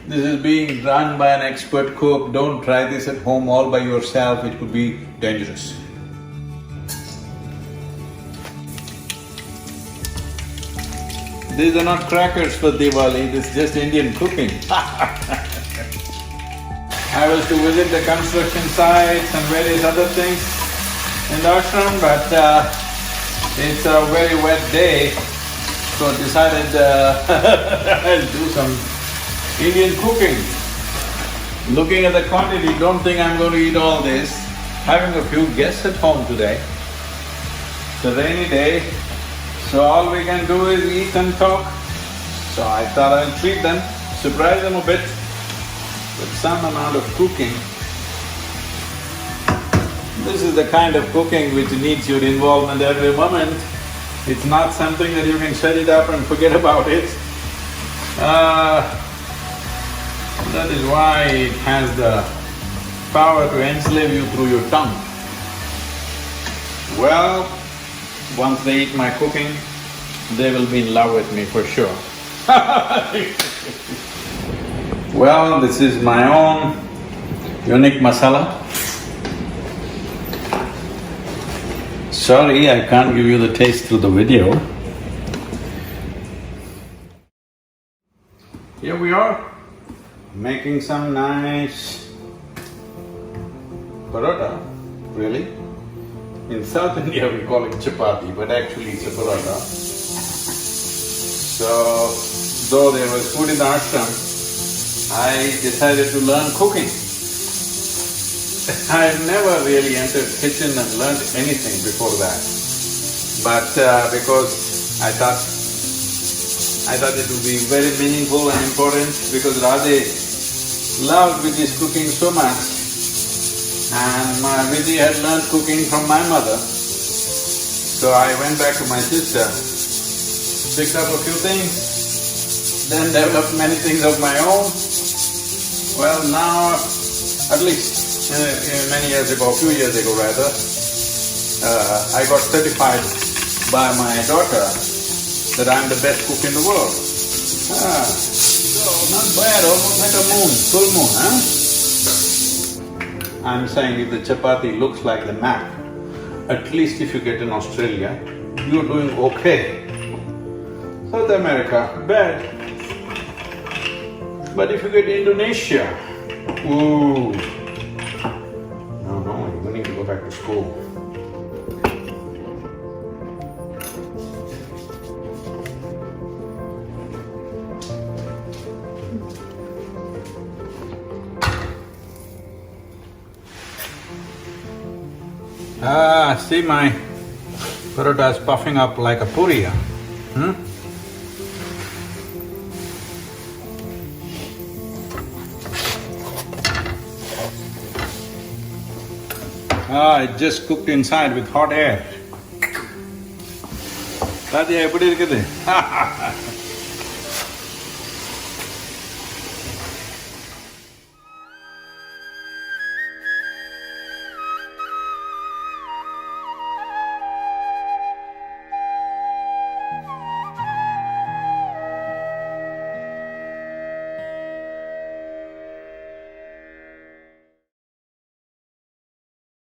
This is being done by an expert cook. Don't try this at home all by yourself, it could be dangerous. These are not crackers for Diwali, this is just Indian cooking. I was to visit the construction sites and various other things in the ashram, but it's a very wet day, so decided I'll do some Indian cooking. Looking at the quantity, don't think I'm going to eat all this. Having a few guests at home today. It's a rainy day, so all we can do is eat and talk. So I thought I'll treat them, surprise them a bit with some amount of cooking. This is the kind of cooking which needs your involvement every moment. It's not something that you can set it up and forget about it. That is why it has the power to enslave you through your tongue. Well, once they eat my cooking, they will be in love with me for sure. Well, this is my own unique masala. Sorry, I can't give you the taste through the video. Here we are, making some nice parota, really. In South India we call it chapati, but actually it's a parota. So, though there was food in the ashram, I decided to learn cooking. I never really entered kitchen and learned anything before that. But because I thought it would be very meaningful and important because Radhe loved Vidhi's cooking so much and Vidhi had learned cooking from my mother. So I went back to my sister, picked up a few things, then developed many things of my own. Well, now, at least many years ago, a few years ago rather, I got certified by my daughter that I'm the best cook in the world. So not bad, almost like a moon, full moon, huh? I'm saying if the chapati looks like the map, at least if you get in Australia, you're doing okay. South America, bad. But if you get Indonesia, ooh, no, you need to go back to school. See my parota is puffing up like a puri, it just cooked inside with hot air. Radhe, eppadi irukudhu?